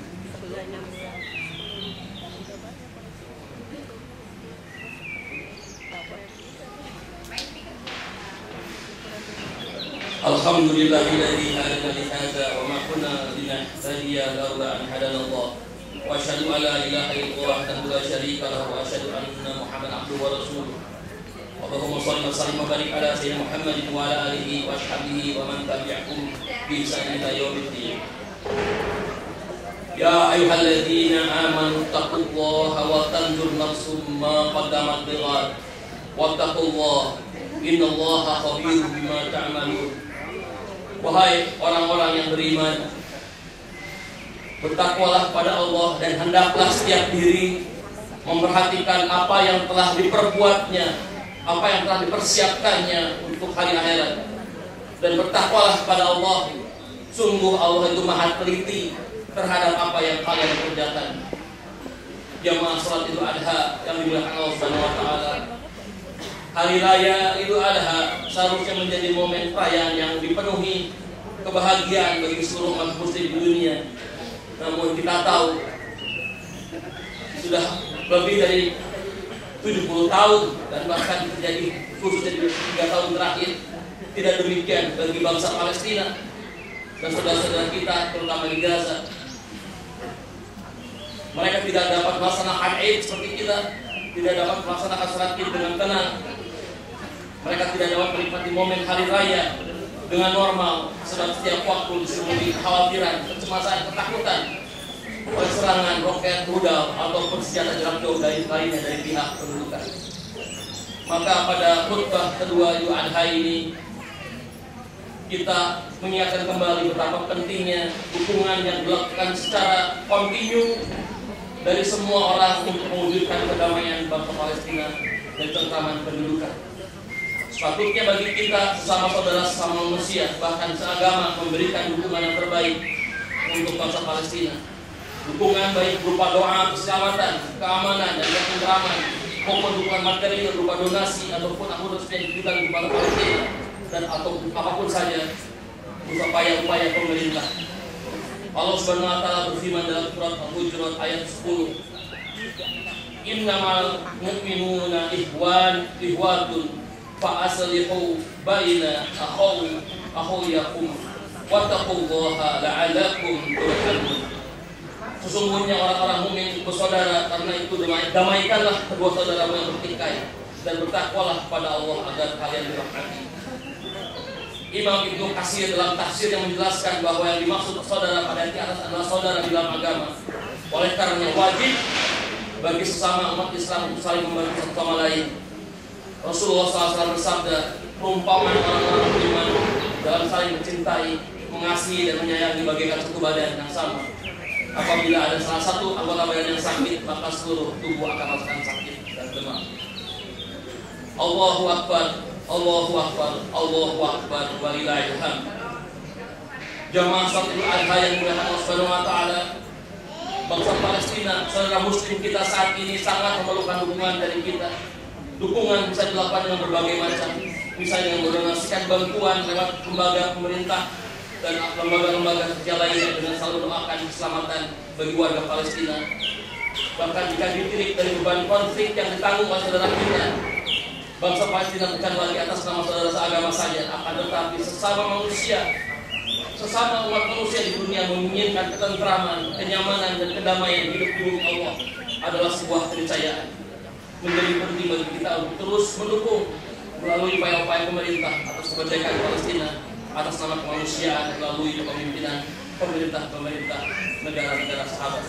Alhamdulillahilladzi hadana li hadza wa ma kunna linahtadiya laula an hadana Allah. Wa asyhadu an la ilaha illallah wahdahu la syarika lahu wa asyhadu anna Muhammadan abduhu wa rasuluh. Allahumma shalli wa sallim wa barik ala sayyidina Muhammadin wa ala alihi wa ashabihi wa man tabi'ahum bi ihsan ila yaumiddin. Ya ayyuhalladzina amanu taqullaha wa tanzur nafsum ma qaddamat lighad. Wattaqullaha innallaha khabirum bima ta'malun. Wahai orang-orang yang beriman, bertakwalah pada Allah dan hendaklah setiap diri memperhatikan apa yang telah diperbuatnya, apa yang telah dipersiapkannya untuk hari akhirat. Dan bertakwalah pada Allah, sungguh Allah itu maha teliti terhadap apa yang kalian kerjakan. Jamaah salat Idul Adha yang dimuliakan Allah Subhanahu wa taala, hari raya Idul Adha seharusnya menjadi momen perayaan yang dipenuhi kebahagiaan bagi seluruh umat muslim di dunia. Namun kita tahu sudah lebih dari 70 tahun dan bahkan terjadi khususnya di 3 tahun terakhir tidak demikian bagi bangsa Palestina dan saudara-saudara kita terutama di Gaza. Mereka tidak dapat melaksanakan Eid seperti kita, tidak dapat melaksanakan salat Id dengan tenang. Mereka tidak dapat menikmati momen hari raya dengan normal, sebab setiap waktu diselimuti kekhawatiran, kecemasan, ketakutan oleh serangan roket, rudal ataupun senjata jarak jauh lainnya dari pihak pendudukan. Maka pada khutbah kedua Idul Adha ini kita mengingatkan kembali betapa pentingnya dukungan yang dilakukan secara kontinu dari semua orang untuk mewujudkan kedamaian bangsa Palestina dan ketentraman pendudukan. Sepatutnya bagi kita sesama saudara, sesama manusia, bahkan seagama, memberikan dukungan yang terbaik untuk bangsa Palestina. Dukungan baik berupa doa, keselamatan, keamanan, dan ketentraman, maupun dukungan materi berupa donasi ataupun amunisi yang diberikan kepada Palestina, dan atau apapun saja upaya-upaya pemerintah. Allah Subhanahu wa taala berfirman dalam surat Al-Hujurat ayat 10, Innamal mu'minuna ihwatun fa aslihu baina akhawiyakum wattaqullaha la'allakum turhamun. Sesungguhnya orang-orang mukmin bersaudara, karena itu damaikanlah kedua saudaramu yang bertikai dan bertakwalah pada Allah agar kalian dirahmati. Imam Ibnu Katsir dalam tafsir yang menjelaskan bahwa yang dimaksud saudara pada di atas adalah saudara dalam agama. Oleh karena wajib bagi sesama umat Islam untuk saling membantu satu sama lain. Rasulullah SAW bersabda, perumpamaan orang-orang beriman dalam saling mencintai, mengasihi dan menyayangi bagaikan satu badan yang sama. Apabila ada salah satu anggota badan yang sakit, maka seluruh tubuh akan merasakan sakit dan demam. Allahu Akbar, Allahu Akbar, Allahu Akbar, walillahil hamd. Jamaah salat Idul Adha yang dimuliakan Allah Subhanahu wa taala, bangsa Palestina, saudara muslim kita saat ini sangat memerlukan dukungan dari kita. Dukungan bisa dilakukan dengan berbagai macam, misalnya dengan mendonasikan bantuan lewat lembaga pemerintah dan lembaga-lembaga kerja lainnya dengan selalu mendoakan keselamatan bagi warga Palestina. Bahkan jika ditilik dari beban konflik yang ditanggung oleh saudara kita, bangsa Palestina bukan lagi atas nama saudara seagama saja, akan tetapi sesama manusia, sesama umat manusia di dunia menginginkan ketentraman, kenyamanan dan kedamaian hidup di bumi Allah adalah sebuah keniscayaan. Menjadi penting bagi kita untuk terus mendukung melalui upaya-upaya pemerintah atas kemerdekaan Palestina, atas nama kemanusiaan melalui kepemimpinan pemerintah-pemerintah negara-negara sahabat.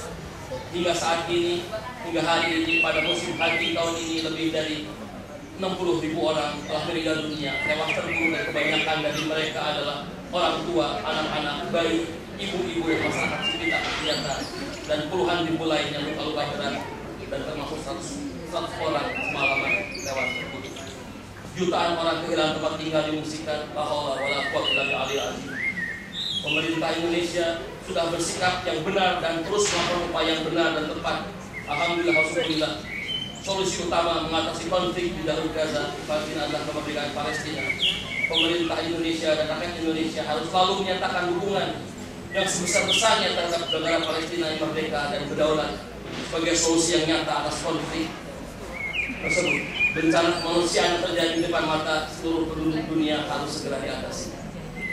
hingga saat ini, hingga hari ini pada musim haji tahun ini lebih dari 60.000 orang telah meninggal dunia, tewas terbunuh, dan kebanyakan dari mereka adalah orang tua, anak-anak, bayi, ibu-ibu dan masyarakat sipil senjata, dan puluhan ribu lain yang luka-luka berat, dan termasuk 100 orang semalaman tewas terbunuh. Jutaan orang kehilangan tempat tinggal diungsikan. La haula wala quwwata illa billahil azim. Pemerintah Indonesia sudah bersikap yang benar dan terus melakukan upaya yang benar dan tepat. Alhamdulillah, alhamdulillah. Solusi utama mengatasi konflik di Jalur Gaza Palestina adalah kemerdekaan Palestina. Pemerintah Indonesia dan rakyat Indonesia harus selalu menyatakan dukungan yang sebesar-besarnya terhadap negara Palestina yang merdeka dan berdaulat sebagai solusi yang nyata atas konflik tersebut. Bencana kemanusiaan yang terjadi di depan mata seluruh penduduk dunia harus segera diatasi.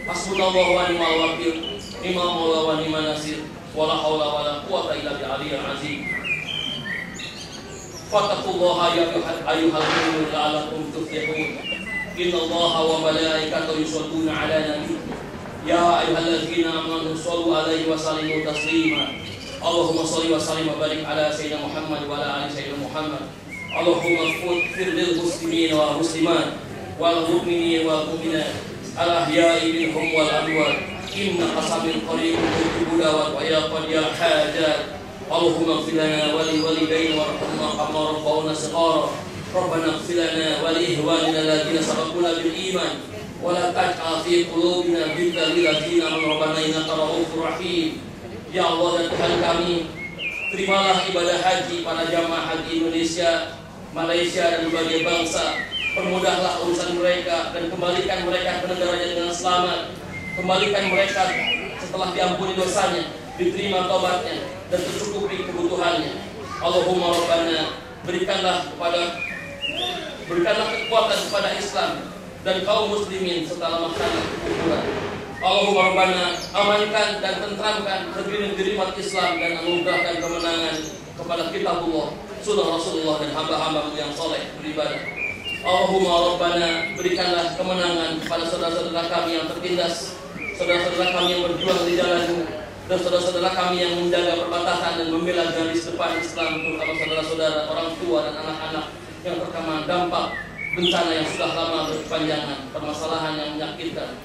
Hasbunallahu wa ni'mal wakil, ni'mal maula wa ni'man nasir, wala haula wala quwwata illa billahil azim. Fattaqullaha ya ayyuhal mu'minun la'allakum tuflihun. Innallaha wa malaikatahu yusholluna 'alan nabi. Ya ayyuhalladzina amanu shallu 'alaihi wa sallimu taslima. Allahumma shalli wa sallim wa barik ala sayyidina Muhammad wa ala ali sayyidina Muhammad. Allahumma ighfir lil muslimin wal muslimat wal mu'minin wal mu'minat al ahya'i minhum wal amwat. Inna qasamin qaribun tujibu da'wat wa ya qadiyal hajat. Allahumma ighfir lana wa li walidayna warhamna kama rabbawna shighara. Rabbana ighfir lana wa li ikhwanina alladhina sabaquna bil iman wa la taj'al fi qulubina ghillan lil ladzina amanu rabbana innaka ra'ufur rahim. Ya Allah dan Tuhan kami, terimalah ibadah haji para jamaah haji Indonesia, Malaysia dan berbagai bangsa. Permudahlah urusan mereka dan kembalikan mereka ke negaranya dengan selamat. Kembalikan mereka setelah diampuni dosanya, diterima tobatnya dan tercukupi kebutuhannya. Allahumma Rabbana, berikanlah kekuatan kepada Islam dan kaum muslimin setelah melaksanakan kekufuran. Allahumma Rabbana, amankan dan tentramkan negeri-negeri umat Islam dan anugerahkan kemenangan kepada kitabullah, sunnah Rasulullah dan hamba-hambamu yang soleh beribadah. Allahumma Rabbana, berikanlah kemenangan kepada saudara-saudara kami yang tertindas, saudara-saudara kami yang berjuang di jalanmu, dan saudara-saudara kami yang menjaga perbatasan dan membela garis depan Islam, terutama saudara-saudara, orang tua dan anak-anak yang terkena dampak bencana yang sudah lama berkepanjangan, permasalahan yang menyakitkan.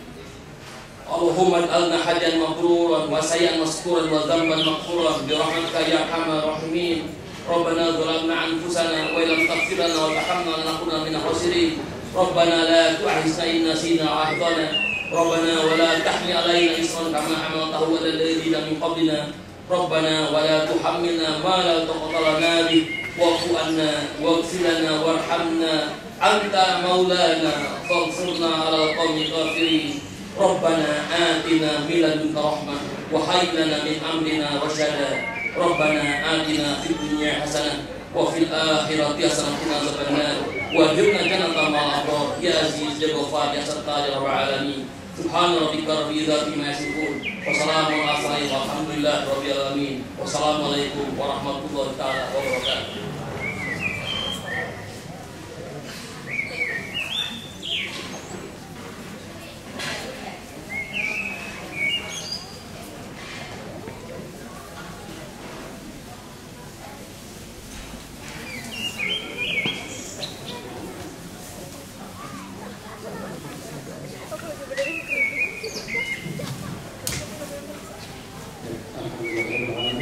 Allahumma ij'alna hajjan mabruran wa sayyan maskuran wa dzamban maghfuran bi rahmatika ya arhamar rahimin. Rabbana zalamna anfusana wa illam taghfir lana wa tarhamna lanakunanna minal khasirin. Rabbana la tu'akhidhna in nasina aw akhtana. Rabbana wa la tahmil 'alaina isran kama hamaltahu 'alal ladzina min qablina. Rabbana wa la tuhammilna ma la taqata lana bih wa'fu 'anna waghfir lana warhamna anta maulana faghfirna 'alal qaumil kafirin. Rabbana atina min ladunka rahmah wa hayyi lana min amrina rasyada. Rabbana atina fid dunya hasanah wa fil akhirati hasanah wa qina adzabannar wa qina jannatal ma'abrar ya aziz ya ghafar ya sattar ya rabbal alamin. Subhana rabbika rabbil izzati amma yasifun wa salamun ala mursalin walhamdulillahi rabbil alamin. Wassalamualaikum warahmatullahi taala wabarakatuh.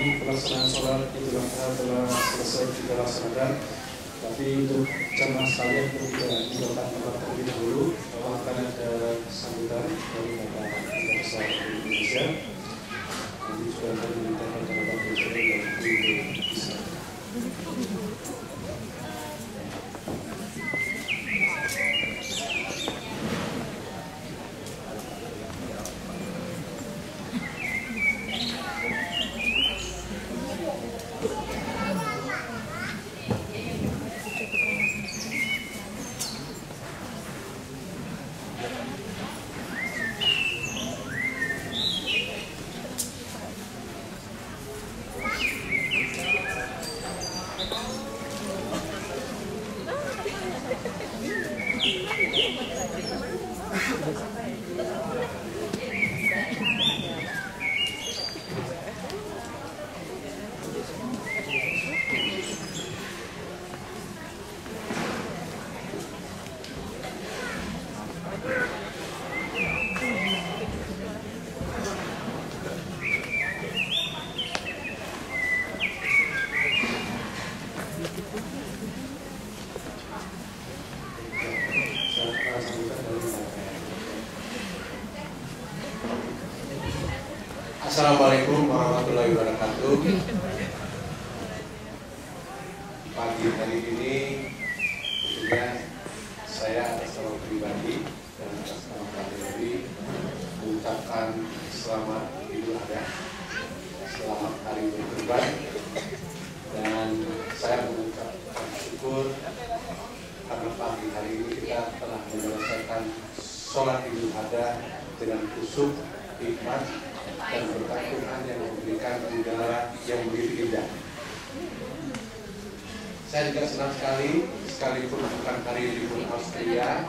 Pelaksanaan sholat Idul Adha telah selesai kita laksanakan, tapi untuk jamaah sekalian perlu kita tempat terlebih dahulu bahwa akan ada sambutan dari Bapak Duta Besar Indonesia. Nanti juga akan dimintakan kepada Bapak Presiden dan Ibu Bisa. Assalamualaikum warahmatullahi wabarakatuh. Pagi hari ini tentunya saya atas nama pribadi dan atas nama KBRI mengucapkan selamat Idul Adha, selamat Hari Berkurban, dan saya mengucapkan syukur karena pagi hari ini kita telah menyelesaikan sholat Idul Adha dengan khusyuk, hikmat, dan berkat Tuhan yang memberikan udara yang begitu indah. Saya juga senang sekali, sekalipun bukan hari libur Austria,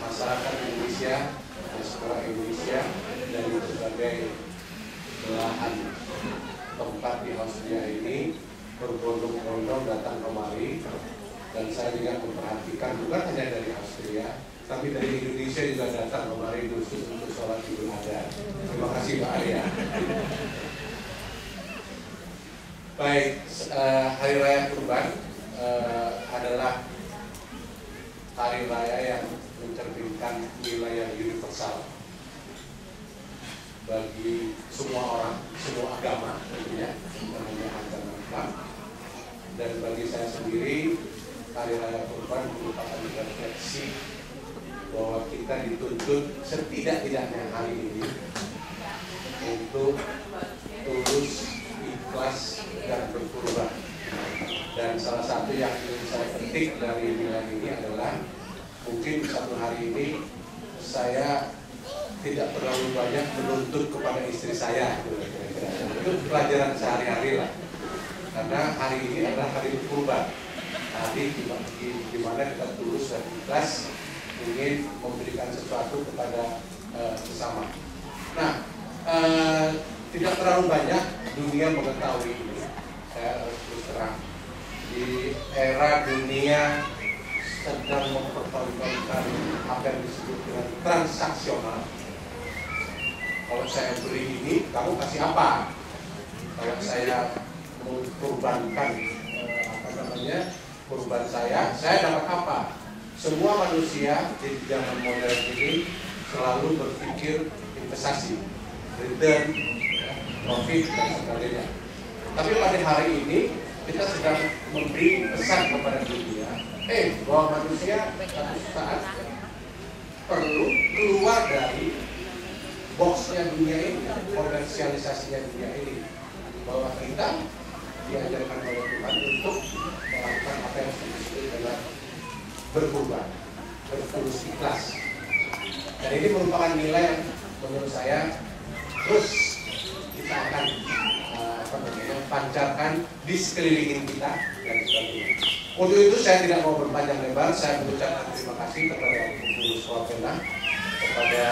masyarakat Indonesia, diaspora Indonesia dari berbagai belahan tempat di Austria ini berbondong-bondong datang kemari, dan saya juga memperhatikan bukan hanya dari Austria, tapi dari Indonesia juga datang kemari khusus untuk sholat Idul Adha. Terima kasih Pak Arya. Baik, Hari Raya Kurban adalah hari raya yang mencerminkan nilai yang universal bagi semua orang, semua agama tentunya, bukan hanya agama Islam. Dan bagi saya sendiri, Hari Raya Kurban merupakan refleksi bahwa kita dituntut setidak-tidaknya hari ini untuk tulus, ikhlas, dan berkurban. Dan salah satu yang ingin saya petik dari nilai ini adalah mungkin satu hari ini saya tidak terlalu banyak menuntut kepada istri saya. Itu pelajaran sehari-hari lah. Karena hari ini adalah hari berkurban, hari di mana kita tulus dan ikhlas ingin memberikan sesuatu kepada sesama. Nah, tidak terlalu banyak dunia mengetahui ini. Saya harus terus terang, di era dunia sedang mempertontonkan apa yang disebut dengan transaksional. Kalau saya beri ini, kamu kasih apa? Kalau saya mengorbankan kurban saya dapat apa? Semua manusia di zaman modern ini selalu berpikir investasi, return, profit, dan sebagainya. Tapi pada hari ini kita sedang memberi pesan kepada dunia, bahwa manusia satu saat perlu keluar dari boxnya dunia ini, komersialisasinya dunia ini, bahwa kita diajarkan oleh Tuhan untuk melakukan apa yang disebut dengan berkurban, bertulus ikhlas. Dan ini merupakan nilai yang menurut saya terus kita akan pancarkan di sekeliling kita dan sebagainya. Untuk itu saya tidak mau berpanjang lebar, saya mengucapkan terima kasih kepada pengurus Wapena, kepada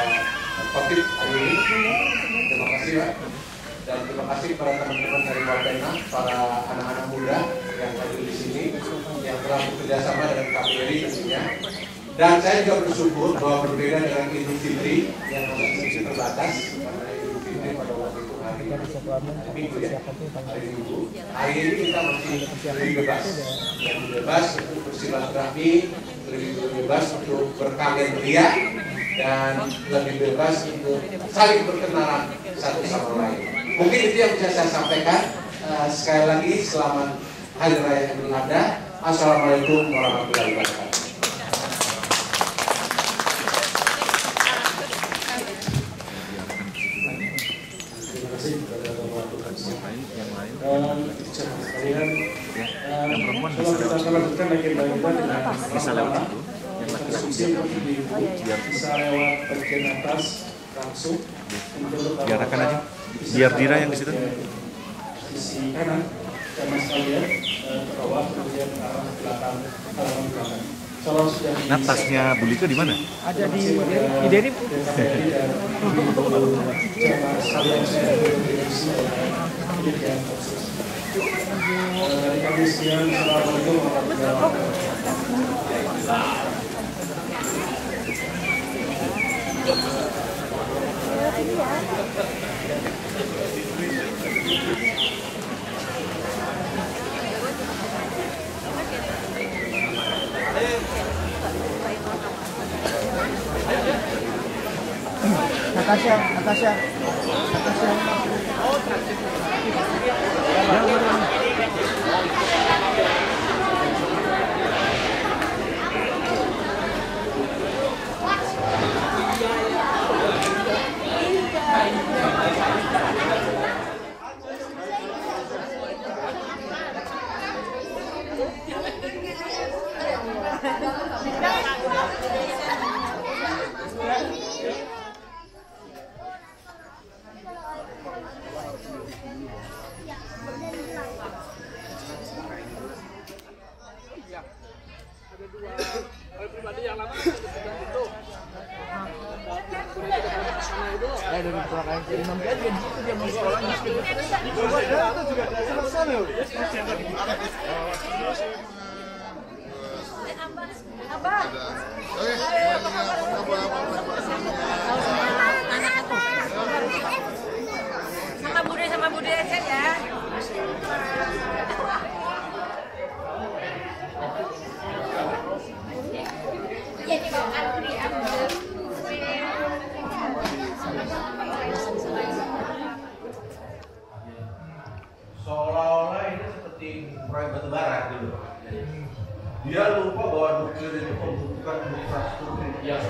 Khotib hari ini. Terima kasih Pak. Dan terima kasih kepada teman-teman dari Wapena, para anak-anak muda yang hadir di sini, yang telah bekerjasama dengan KBRI tentunya. Dan saya juga bersyukur bahwa berbeda dengan Idul Fitri yang masih terbatas, karena Idul Fitri pada waktu itu hari Minggu ya, hari Minggu. Hari ini kita masih lebih bebas, lebih bebas untuk bersilaturahmi, lebih bebas untuk berkalian ria, dan lebih bebas untuk saling berkenalan satu sama lain. Mungkin itu yang bisa saya sampaikan. Sekali lagi selamat Hari Raya Idul Adha. Assalamualaikum warahmatullahi wabarakatuh. Terima kasih kepada Bapak Tuhan sekalian. Kalau kita lanjutkan agenda kita dengan bisa lewat instruksi bisa lewat bagian atas langsung biarkan aja, biar Dira yang di situ. Sisi kanan dan Mas kalian ke bawah, kemudian ke arah belakang, halaman belakang. Kalau sudah Nah, tasnya Bulika di mana? Ada di Derip. Jamaah sekalian sudah berdiskusi dengan proses. Dari kami sekian, assalamualaikum warahmatullahi wabarakatuh. atas ya. Sama Bude aja ya. Jadi makan seolah-olah ini seperti proyek batubara dulu. Dia lupa bahwa nuklir itu membutuhkan infrastruktur yang